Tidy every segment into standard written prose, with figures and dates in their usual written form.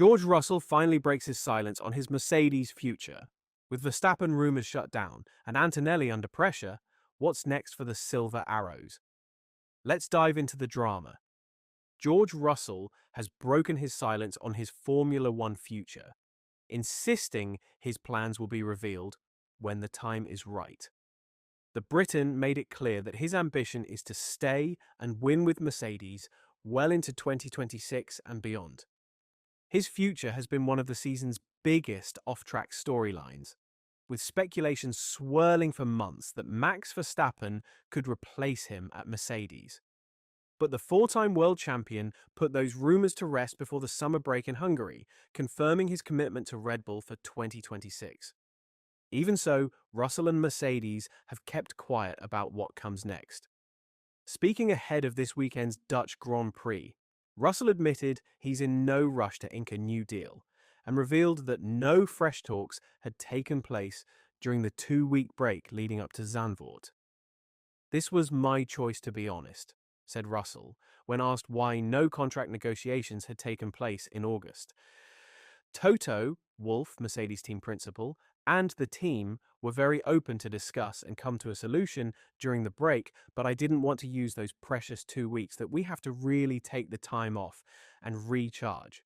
George Russell finally breaks his silence on his Mercedes future. With Verstappen rumours shut down and Antonelli under pressure, what's next for the Silver Arrows? Let's dive into the drama. George Russell has broken his silence on his Formula One future, insisting his plans will be revealed when the time is right. The Briton made it clear that his ambition is to stay and win with Mercedes well into 2026 and beyond. His future has been one of the season's biggest off-track storylines, with speculation swirling for months that Max Verstappen could replace him at Mercedes. But the four-time world champion put those rumours to rest before the summer break in Hungary, confirming his commitment to Red Bull for 2026. Even so, Russell and Mercedes have kept quiet about what comes next. Speaking ahead of this weekend's Dutch Grand Prix, Russell admitted he's in no rush to ink a new deal and revealed that no fresh talks had taken place during the 2-week break leading up to Zandvoort. "This was my choice, to be honest," said Russell when asked why no contract negotiations had taken place in August. Toto Wolff, Mercedes team principal, and the team were very open to discuss and come to a solution during the break, but I didn't want to use those precious 2 weeks that we have to really take the time off and recharge.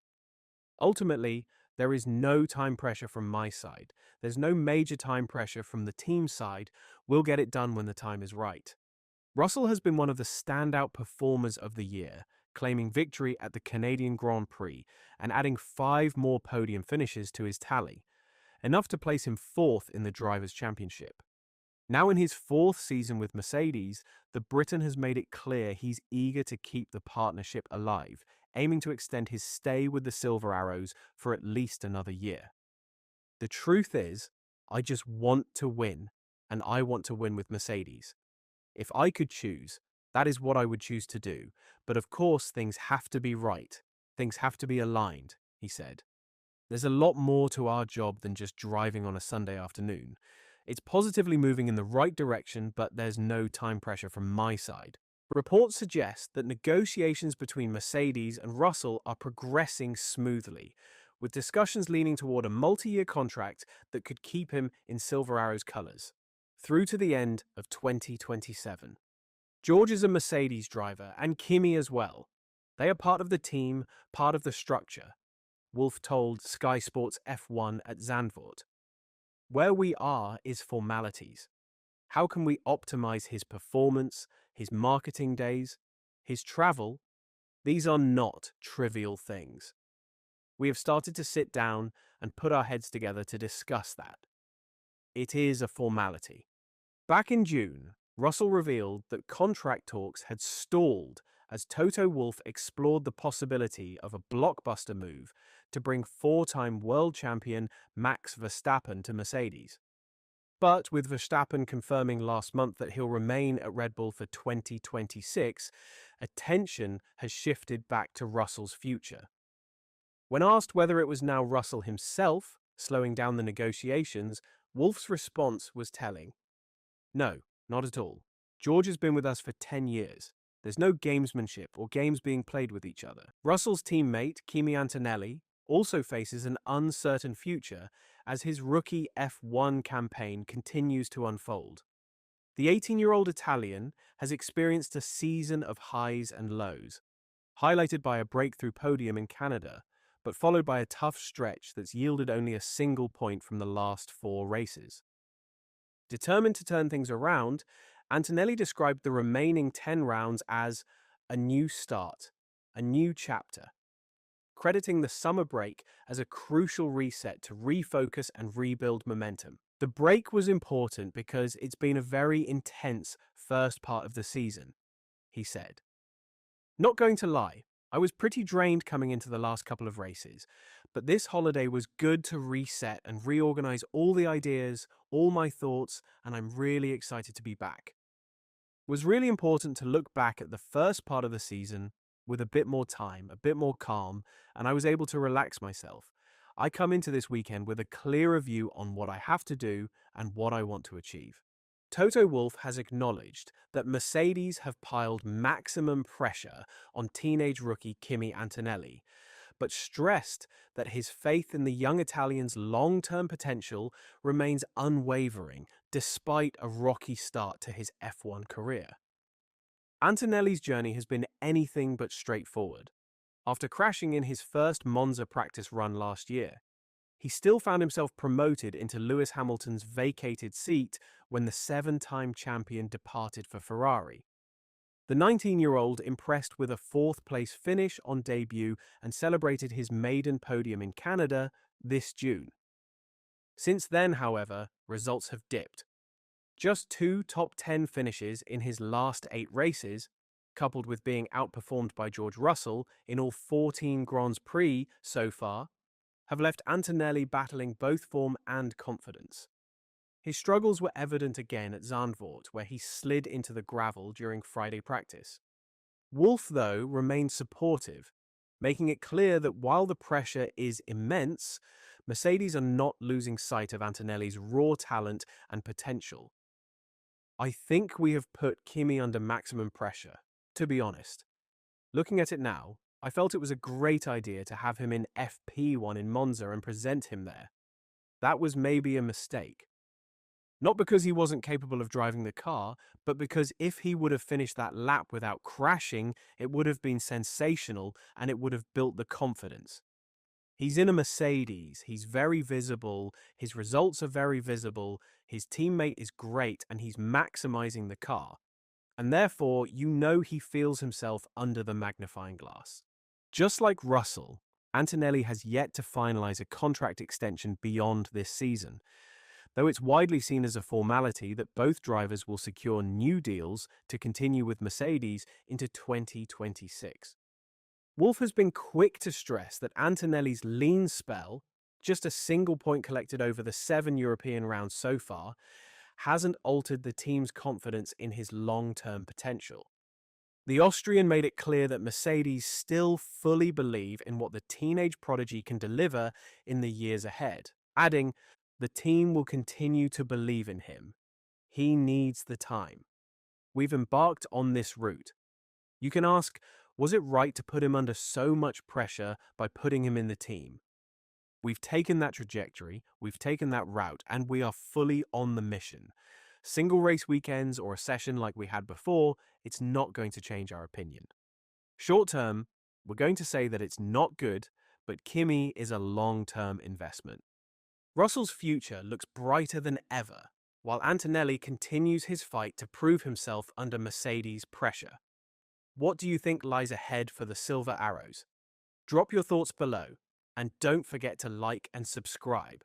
Ultimately, there is no time pressure from my side. There's no major time pressure from the team side. We'll get it done when the time is right. Russell has been one of the standout performers of the year, claiming victory at the Canadian Grand Prix and adding 5 more podium finishes to his tally, enough to place him 4th in the Drivers' Championship. Now in his 4th season with Mercedes, the Briton has made it clear he's eager to keep the partnership alive, aiming to extend his stay with the Silver Arrows for at least another year. "The truth is, I just want to win, and I want to win with Mercedes. If I could choose, that is what I would choose to do, but of course things have to be right. Things have to be aligned," he said. "There's a lot more to our job than just driving on a Sunday afternoon. It's positively moving in the right direction, but there's no time pressure from my side." Reports suggest that negotiations between Mercedes and Russell are progressing smoothly, with discussions leaning toward a multi-year contract that could keep him in Silver Arrow's colours through to the end of 2027. George is a Mercedes driver, and Kimi as well. They are part of the team, part of the structure, Wolff told Sky Sports F1 at Zandvoort. "Where we are is formalities. How can we optimize his performance, his marketing days, his travel? These are not trivial things. We have started to sit down and put our heads together to discuss that. It is a formality." Back in June, Russell revealed that contract talks had stalled as Toto Wolff explored the possibility of a blockbuster move to bring 4-time world champion Max Verstappen to Mercedes. But with Verstappen confirming last month that he'll remain at Red Bull for 2026, attention has shifted back to Russell's future. When asked whether it was now Russell himself slowing down the negotiations, Wolff's response was telling. "No, not at all. George has been with us for 10 years. There's no gamesmanship or games being played with each other." Russell's teammate, Kimi Antonelli, also faces an uncertain future as his rookie F1 campaign continues to unfold. The 18-year-old Italian has experienced a season of highs and lows, highlighted by a breakthrough podium in Canada, but followed by a tough stretch that's yielded only a single point from the last 4 races. Determined to turn things around, Antonelli described the remaining 10 rounds as a new start, a new chapter, crediting the summer break as a crucial reset to refocus and rebuild momentum. "The break was important because it's been a very intense first part of the season," he said. "Not going to lie, I was pretty drained coming into the last couple of races, but this holiday was good to reset and reorganize all the ideas, all my thoughts, and I'm really excited to be back. It was really important to look back at the first part of the season with a bit more time, a bit more calm, and I was able to relax myself. I come into this weekend with a clearer view on what I have to do and what I want to achieve." Toto Wolff has acknowledged that Mercedes have piled maximum pressure on teenage rookie Kimi Antonelli, but stressed that his faith in the young Italian's long-term potential remains unwavering despite a rocky start to his F1 career. Antonelli's journey has been anything but straightforward. After crashing in his first Monza practice run last year, he still found himself promoted into Lewis Hamilton's vacated seat when the seven-time champion departed for Ferrari. The 19-year-old impressed with a fourth-place finish on debut and celebrated his maiden podium in Canada this June. Since then, however, results have dipped. Just 2 top 10 finishes in his last 8 races, coupled with being outperformed by George Russell in all 14 Grands Prix so far, have left Antonelli battling both form and confidence. His struggles were evident again at Zandvoort, where he slid into the gravel during Friday practice. Wolff, though, remained supportive, making it clear that while the pressure is immense, Mercedes are not losing sight of Antonelli's raw talent and potential. I think we have put Kimi under maximum pressure, to be honest. Looking at it now, I felt it was a great idea to have him in FP1 in Monza and present him there. That was maybe a mistake. Not because he wasn't capable of driving the car, but because if he would have finished that lap without crashing, it would have been sensational and it would have built the confidence. He's in a Mercedes, he's very visible, his results are very visible, his teammate is great and he's maximizing the car. And therefore, you know he feels himself under the magnifying glass. Just like Russell, Antonelli has yet to finalize a contract extension beyond this season, though it's widely seen as a formality that both drivers will secure new deals to continue with Mercedes into 2026. Wolff has been quick to stress that Antonelli's lean spell, just a single point collected over the 7 European rounds so far, hasn't altered the team's confidence in his long-term potential. The Austrian made it clear that Mercedes still fully believe in what the teenage prodigy can deliver in the years ahead, adding, "The team will continue to believe in him. He needs the time. We've embarked on this route." You can ask, was it right to put him under so much pressure by putting him in the team? We've taken that trajectory, we've taken that route, and we are fully on the mission. Single race weekends or a session like we had before, it's not going to change our opinion. Short term, we're going to say that it's not good, but Kimi is a long-term investment. Russell's future looks brighter than ever, while Antonelli continues his fight to prove himself under Mercedes' pressure. What do you think lies ahead for the Silver Arrows? Drop your thoughts below, and don't forget to like and subscribe.